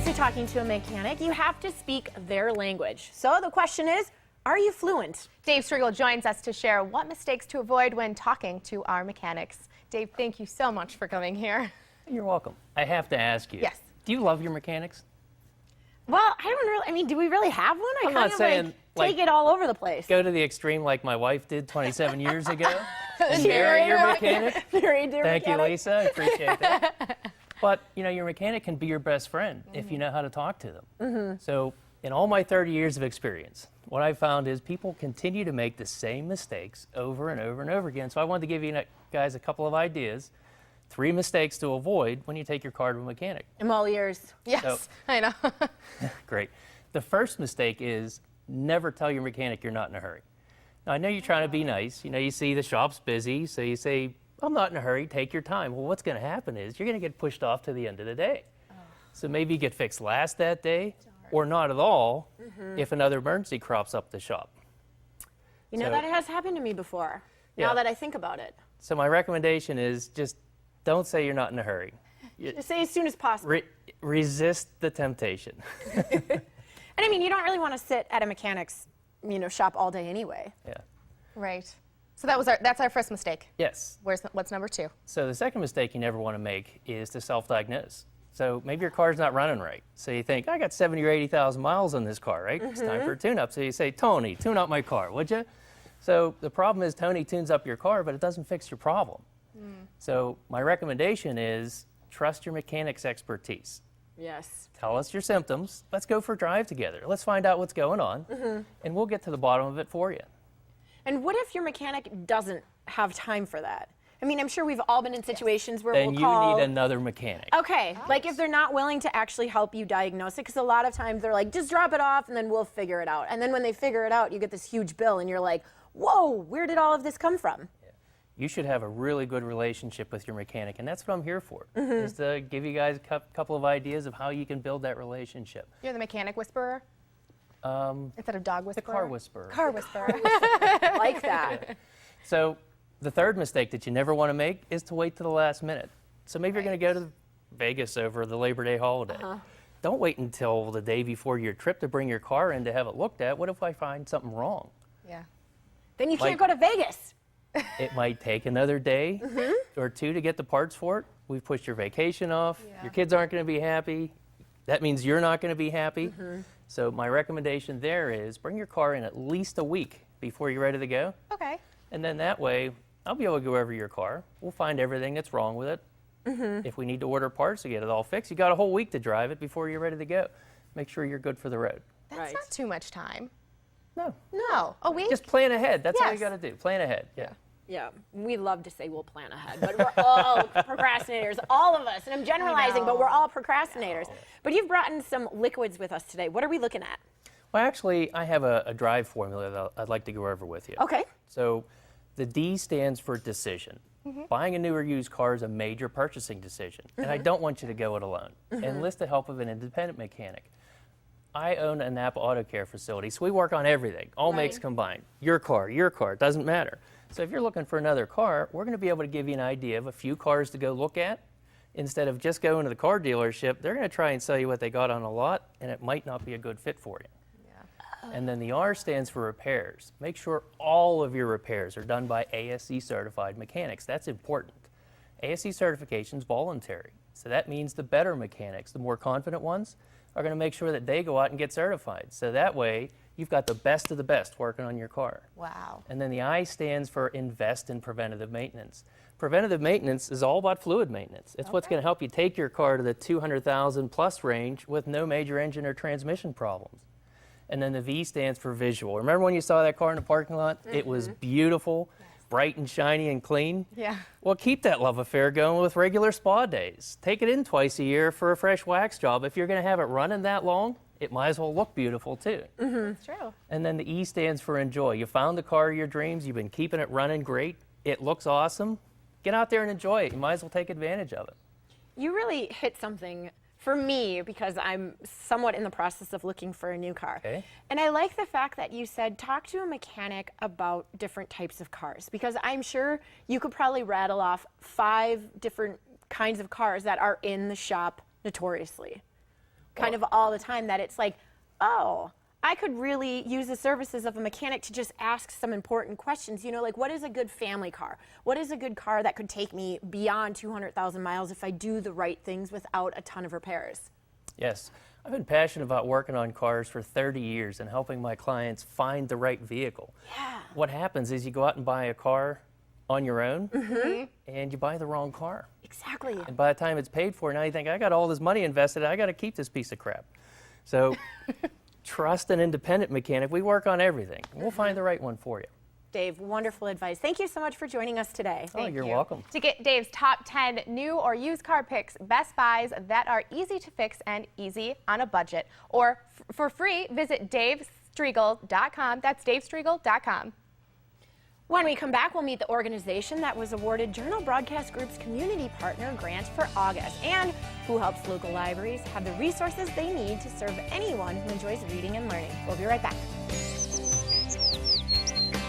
to talking to a mechanic, you have to speak their language. So the question is, are you fluent? Dave Striegel joins us to share what mistakes to avoid when talking to our mechanics. Dave, thank you so much for coming here. You're welcome. I have to ask you. Yes. Do you love your mechanics? Well, I don't really, I mean, do we really have one? I I'm kind not of saying, take it all over the place. Go to the extreme like my wife did 27 years ago and Marry marry your her. mechanic. Married your Thank you, mechanic. Lisa. I appreciate that. But, you know, your mechanic can be your best friend if you know how to talk to them. So in all my 30 years of experience, what I found is people continue to make the same mistakes over and over and over again. So I wanted to give you guys a couple of ideas, 3 mistakes to avoid when you take your car to a mechanic. I'm all ears. Yes, So- I know. Great. The first mistake is never tell your mechanic you're not in a hurry. Now, I know you're trying to be nice. You know, you see the shop's busy, so you say, I'm not in a hurry, take your time. Well, what's going to happen is you're going to get pushed off to the end of the day. So maybe you get fixed last that day, or not at all if another emergency crops up at the shop. You know, So- that has happened to me before, Yeah. now that I think about it. So my recommendation is just don't say you're not in a hurry. Just say as soon as possible. Resist the temptation. And I mean, you don't really want to sit at a mechanic's, shop all day anyway. Yeah. Right. So that's our first mistake. Yes. What's number 2? So the second mistake you never want to make is to self-diagnose. So maybe your car's not running right. So you think, I got 70 or 80,000 miles on this car, right? It's time for a tune-up. So you say, Tony, tune up my car, would you? So the problem is Tony tunes up your car, but it doesn't fix your problem. So my recommendation is trust your mechanic's expertise. Yes. Tell us your symptoms. Let's go for a drive together. Let's find out what's going on, and we'll get to the bottom of it for you. And what if your mechanic doesn't have time for that? I mean, I'm sure we've all been in situations where Then we'll you call. need another mechanic. Okay, like if they're not willing to actually help you diagnose it, because a lot of times they're like, just drop it off and then we'll figure it out. And then when they figure it out, you get this huge bill and you're like, whoa, where did all of this come from? You should have a really good relationship with your mechanic, and that's what I'm here for, is to give you guys a couple of ideas of how you can build that relationship. You're the mechanic whisperer instead of dog The whisperer? car whisperer. Car whisperer. Like that. So the third mistake that you never want to make is to wait to the last minute. So maybe you're going to go to Vegas over the Labor Day holiday. Don't wait until the day before your trip to bring your car in to have it looked at. What if I find something wrong? Yeah. Then you can't Like- go to Vegas. It might take another day or 2 to get the parts for it. We've pushed your vacation off. Yeah. Your kids aren't going to be happy. That means you're not going to be happy. So my recommendation there is bring your car in at least a week before you're ready to go. Okay. And then that way, I'll be able to go over your car. We'll find everything that's wrong with it. If we need to order parts to get it all fixed, you got a whole week to drive it before you're ready to go. Make sure you're good for the road. That's Right. not too much time. No, No. A week? just plan ahead. That's all you Yes. got to do. Plan ahead. Yeah. Yeah, we love to say we'll plan ahead, but we're all procrastinators, all of us. And I'm generalizing, but we're all procrastinators. But you've brought in some liquids with us today. What are we looking at? Well, actually, I have a drive formula that I'd like to go over with you. Okay. So the D stands for decision. Buying a new or used car is a major purchasing decision, and I don't want you to go it alone. Enlist the help of an independent mechanic. I own a Napa Auto Care facility, so we work on everything, all makes combined. Your car, it doesn't matter. So if you're looking for another car, we're going to be able to give you an idea of a few cars to go look at. Instead of just going to the car dealership, they're going to try and sell you what they got on the lot, and it might not be a good fit for you. And then the R stands for repairs. Make sure all of your repairs are done by ASE certified mechanics. That's important. ASE certification is voluntary. So that means the better mechanics, the more confident ones, are going to make sure that they go out and get certified. So that way, you've got the best of the best working on your car. Wow. And then the I stands for invest in preventative maintenance. Preventative maintenance is all about fluid maintenance. It's what's going to help you take your car to the 200,000 plus range with no major engine or transmission problems. And then the V stands for visual. Remember when you saw that car in the parking lot? It was beautiful, bright and shiny and clean. Yeah. Well, keep that love affair going with regular spa days. Take it in twice a year for a fresh wax job. If you're going to have it running that long, it might as well look beautiful too. That's true. And then the E stands for enjoy. You found the car of your dreams. You've been keeping it running great. It looks awesome. Get out there and enjoy it. You might as well take advantage of it. You really hit something for me because I'm somewhat in the process of looking for a new car. Okay. And I like the fact that you said talk to a mechanic about different types of cars, because I'm sure you could probably rattle off 5 different kinds of cars that are in the shop notoriously. kind of all the time that it's like, oh, I could really use the services of a mechanic to just ask some important questions. You know, like what is a good family car? What is a good car that could take me beyond 200,000 miles if I do the right things without a ton of repairs? Yes. I've been passionate about working on cars for 30 years and helping my clients find the right vehicle. Yeah. What happens is you go out and buy a car on your own and you buy the wrong car. Exactly. And by the time it's paid for, now you think, I got all this money invested, I got to keep this piece of crap. So trust an independent mechanic. We work on everything. We'll find the right one for you. Dave, wonderful advice. Thank you so much for joining us today. Oh, you're welcome. To get Dave's top 10 new or used car picks, best buys that are easy to fix and easy on a budget, or for free, visit davestriegel.com. That's davestriegel.com. When we come back, we'll meet the organization that was awarded Journal Broadcast Group's Community Partner Grant for August and who helps local libraries have the resources they need to serve anyone who enjoys reading and learning. We'll be right back.